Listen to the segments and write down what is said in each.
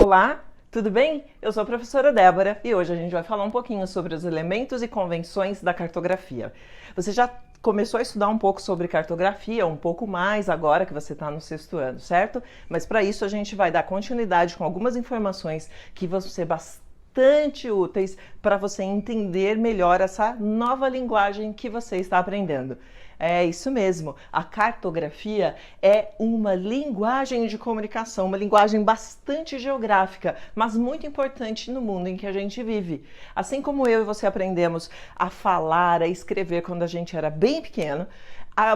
Olá, tudo bem? Eu sou a professora Débora e hoje a gente vai falar um pouquinho sobre os elementos e convenções da cartografia. Você já começou a estudar um pouco sobre cartografia, um pouco mais agora que você está no 6º ano, certo? Mas para isso a gente vai dar continuidade com algumas informações que vão ser bastante úteis para você entender melhor essa nova linguagem que você está aprendendo. É isso mesmo, a cartografia é uma linguagem de comunicação, uma linguagem bastante geográfica, mas muito importante no mundo em que a gente vive. Assim como eu e você aprendemos a falar, a escrever quando a gente era bem pequeno,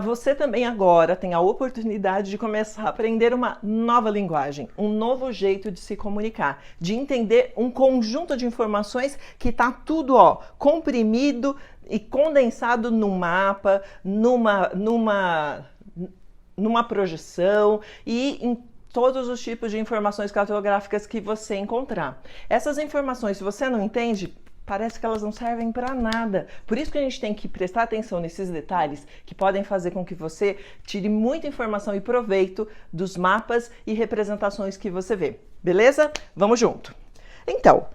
você também agora tem a oportunidade de começar a aprender uma nova linguagem, um novo jeito de se comunicar, de entender um conjunto de informações que está tudo comprimido e condensado num mapa, numa projeção e em todos os tipos de informações cartográficas que você encontrar. Essas informações, se você não entende, parece que elas não servem para nada. Por isso que a gente tem que prestar atenção nesses detalhes que podem fazer com que você tire muita informação e proveito dos mapas e representações que você vê. Beleza? Vamos junto. Então,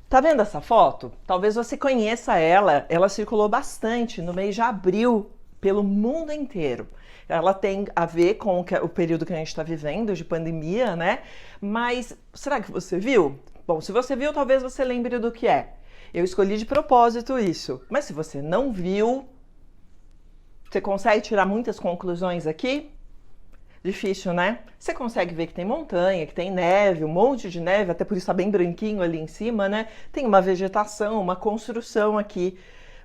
tá vendo essa foto? Talvez você conheça ela. Ela circulou bastante no mês de abril pelo mundo inteiro. Ela tem a ver com o período que a gente está vivendo, de pandemia, né? Mas será que você viu? Bom, se você viu, talvez você lembre do que é. Eu escolhi de propósito isso, mas se você não viu, você consegue tirar muitas conclusões aqui? Difícil, né? Você consegue ver que tem montanha, que tem neve, um monte de neve, até por isso tá bem branquinho ali em cima, né? Tem uma vegetação, uma construção aqui,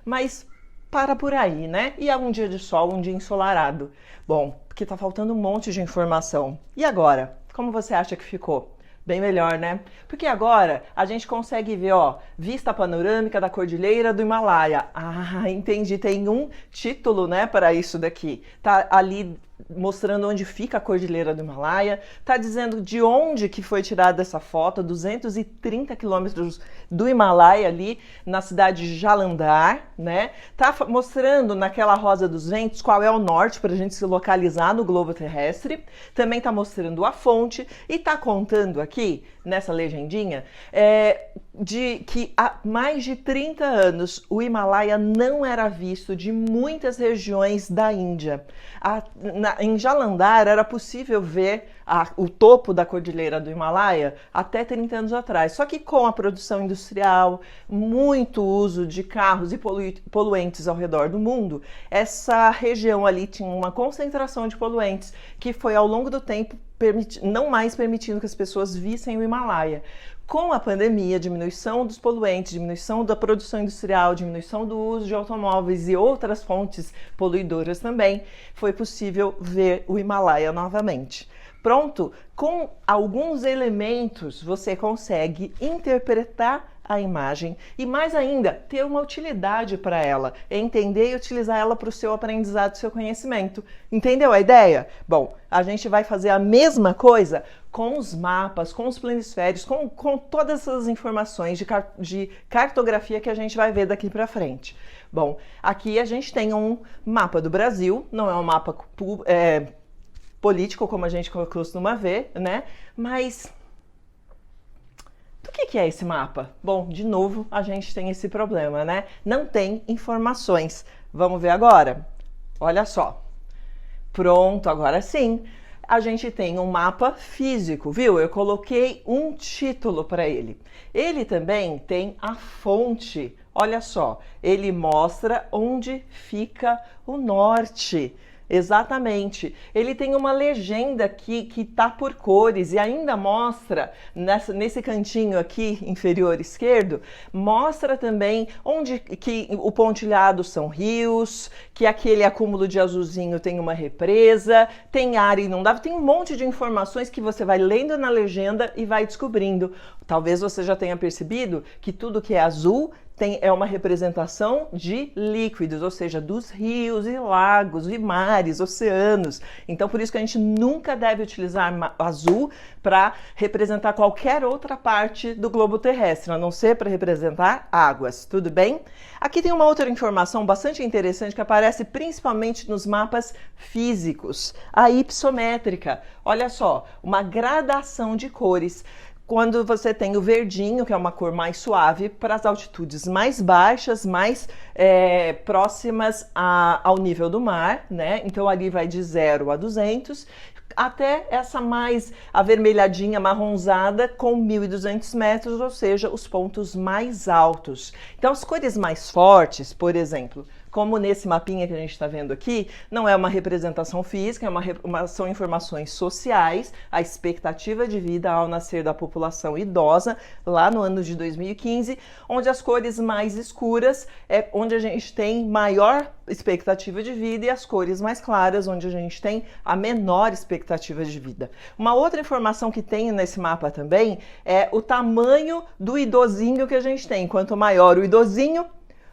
mas para por aí, né? E é um dia de sol, um dia ensolarado. Bom, porque tá faltando um monte de informação. E agora? Como você acha que ficou? Bem melhor, né? Porque agora a gente consegue ver, vista panorâmica da Cordilheira do Himalaia. Ah, entendi. Tem um título, né, para isso daqui. Tá ali mostrando onde fica a Cordilheira do Himalaia, tá dizendo de onde que foi tirada essa foto, 230 quilômetros do Himalaia ali na cidade de Jalandhar, né? Tá mostrando naquela rosa dos ventos qual é o norte para a gente se localizar no globo terrestre. Também tá mostrando a fonte e tá contando aqui nessa legendinha de que há mais de 30 anos o Himalaia não era visto de muitas regiões da Índia. Em Jalandhar era possível ver o topo da Cordilheira do Himalaia até 30 anos atrás. Só que com a produção industrial, muito uso de carros e poluentes ao redor do mundo, essa região ali tinha uma concentração de poluentes que foi ao longo do tempo não mais permitindo que as pessoas vissem o Himalaia. Com a pandemia, diminuição dos poluentes, diminuição da produção industrial, diminuição do uso de automóveis e outras fontes poluidoras também, foi possível ver o Himalaia novamente. Pronto, com alguns elementos você consegue interpretar a imagem e, mais ainda, ter uma utilidade para ela, entender e utilizar ela para o seu aprendizado, seu conhecimento. Entendeu a ideia? Bom, a gente vai fazer a mesma coisa com os mapas, com os planisférios, com todas essas informações de cartografia que a gente vai ver daqui para frente. Bom, aqui a gente tem um mapa do Brasil, não é um mapa político como a gente costuma ver, né? Mas o que é esse mapa? Bom, de novo, a gente tem esse problema, né? Não tem informações. Vamos ver agora? Olha só. Pronto, agora sim. A gente tem um mapa físico, viu? Eu coloquei um título para ele. Ele também tem a fonte. Olha só, ele mostra onde fica o norte. Exatamente. Ele tem uma legenda aqui que tá por cores e ainda mostra, nesse cantinho aqui inferior esquerdo, mostra também onde que o pontilhado são rios, que aquele acúmulo de azulzinho tem uma represa, tem área inundável, tem um monte de informações que você vai lendo na legenda e vai descobrindo. Talvez você já tenha percebido que tudo que é azul é uma representação de líquidos, ou seja, dos rios e lagos e mares, oceanos. Então, por isso que a gente nunca deve utilizar azul para representar qualquer outra parte do globo terrestre, a não ser para representar águas, tudo bem? Aqui tem uma outra informação bastante interessante que aparece principalmente nos mapas físicos, a hipsométrica. Olha só, uma gradação de cores. quando você tem o verdinho, que é uma cor mais suave, para as altitudes mais baixas, mais próximas ao nível do mar, né? Então ali vai de 0 a 200, até essa mais avermelhadinha, marronzada, com 1.200 metros, ou seja, os pontos mais altos. Então as cores mais fortes, por exemplo, como nesse mapinha que a gente está vendo aqui, não é uma representação física, são informações sociais, a expectativa de vida ao nascer da população idosa, lá no ano de 2015, onde as cores mais escuras é onde a gente tem maior expectativa de vida e as cores mais claras, onde a gente tem a menor expectativa de vida. Uma outra informação que tem nesse mapa também é o tamanho do idosinho que a gente tem. Quanto maior o idosinho,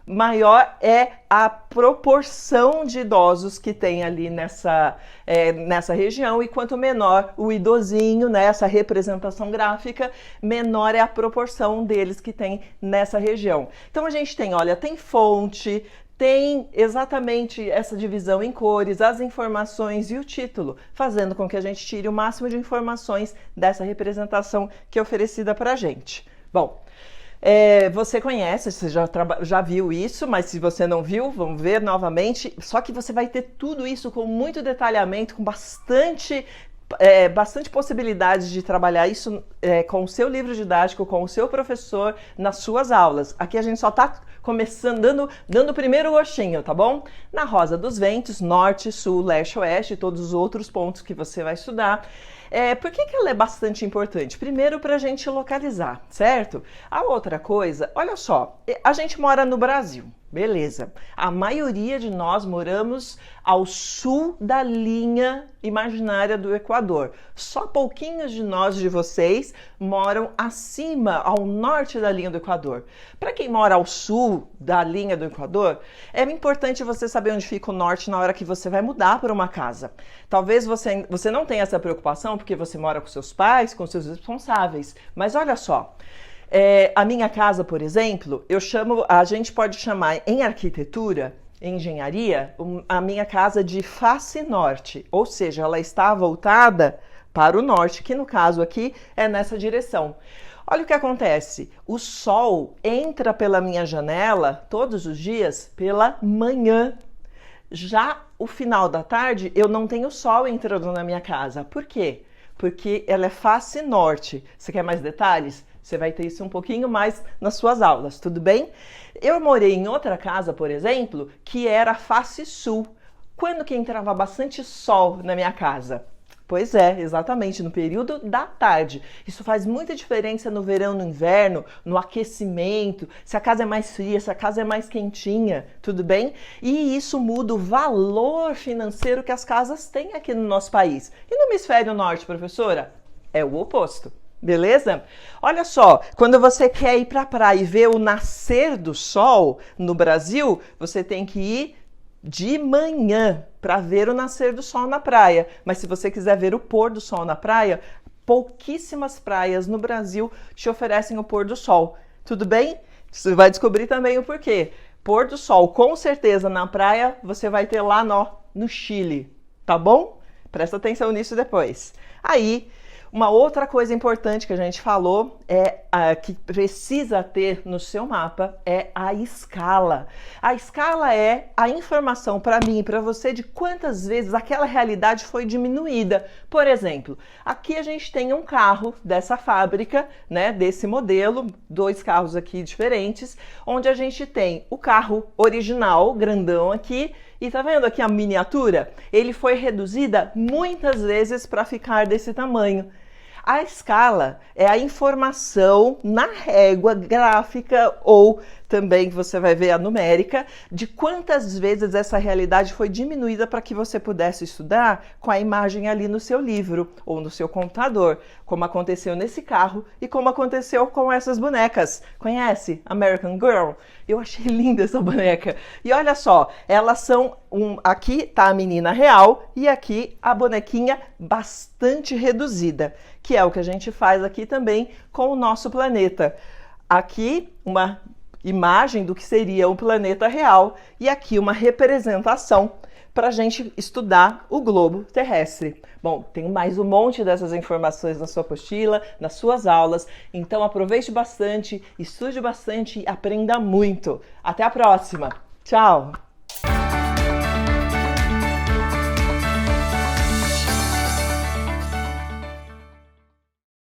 maior é a proporção de idosos que tem ali nessa região, e quanto menor o idosinho, né, essa representação gráfica, menor é a proporção deles que tem nessa região. Então a gente tem, olha, tem fonte, tem exatamente essa divisão em cores, as informações e o título, fazendo com que a gente tire o máximo de informações dessa representação que é oferecida para a gente. Bom, você conhece, você já viu isso, mas se você não viu, vamos ver novamente. Só que você vai ter tudo isso com muito detalhamento, com bastante possibilidades de trabalhar isso com o seu livro didático, com o seu professor, nas suas aulas. Aqui a gente só está começando, dando o primeiro gostinho, tá bom? Na Rosa dos Ventos, norte, sul, leste, oeste, e todos os outros pontos que você vai estudar. Por que ela é bastante importante? Primeiro, para a gente localizar, certo? A outra coisa, olha só, a gente mora no Brasil, beleza. A maioria de nós moramos ao sul da linha imaginária do Equador. Só pouquinhos de nós, de vocês, moram acima, ao norte da linha do Equador. Para quem mora ao sul da linha do Equador, é importante você saber onde fica o norte na hora que você vai mudar para uma casa. Talvez você não tenha essa preocupação porque você mora com seus pais, com seus responsáveis, mas olha só, a minha casa, por exemplo, a gente pode chamar em arquitetura, em engenharia, a minha casa de face norte, ou seja, ela está voltada para o norte, que no caso aqui é nessa direção. Olha o que acontece, o sol entra pela minha janela todos os dias pela manhã. Já o final da tarde, eu não tenho sol entrando na minha casa. Por quê? Porque ela é face norte. Você quer mais detalhes? Você vai ter isso um pouquinho mais nas suas aulas, tudo bem? Eu morei em outra casa, por exemplo, que era face sul. Quando que entrava bastante sol na minha casa? Pois é, exatamente, no período da tarde. Isso faz muita diferença no verão, no inverno, no aquecimento, se a casa é mais fria, se a casa é mais quentinha, tudo bem? E isso muda o valor financeiro que as casas têm aqui no nosso país. E no hemisfério norte, professora? É o oposto. Beleza? Olha só, quando você quer ir para a praia e ver o nascer do sol no Brasil, você tem que ir de manhã para ver o nascer do sol na praia. Mas se você quiser ver o pôr do sol na praia, pouquíssimas praias no Brasil te oferecem o pôr do sol. Tudo bem? Você vai descobrir também o porquê. Pôr do sol, com certeza, na praia, você vai ter lá no Chile, tá bom? Presta atenção nisso depois. Aí, uma outra coisa importante que a gente falou que precisa ter no seu mapa é a escala. A escala é a informação para mim e para você de quantas vezes aquela realidade foi diminuída. Por exemplo, aqui a gente tem um carro dessa fábrica, né, desse modelo, 2 carros aqui diferentes, onde a gente tem o carro original, grandão aqui, e tá vendo aqui a miniatura? Ele foi reduzida muitas vezes para ficar desse tamanho. A escala é a informação na régua gráfica ou também você vai ver a numérica de quantas vezes essa realidade foi diminuída para que você pudesse estudar com a imagem ali no seu livro ou no seu computador, como aconteceu nesse carro e como aconteceu com essas bonecas. Conhece American Girl? Eu achei linda essa boneca. E olha só, elas são aqui tá a menina real e aqui a bonequinha bastante reduzida, que é o que a gente faz aqui também com o nosso planeta. Aqui uma imagem do que seria o planeta real e aqui uma representação para a gente estudar o globo terrestre. Bom, tem mais um monte dessas informações na sua apostila, nas suas aulas, então aproveite bastante, estude bastante e aprenda muito. Até a próxima! Tchau!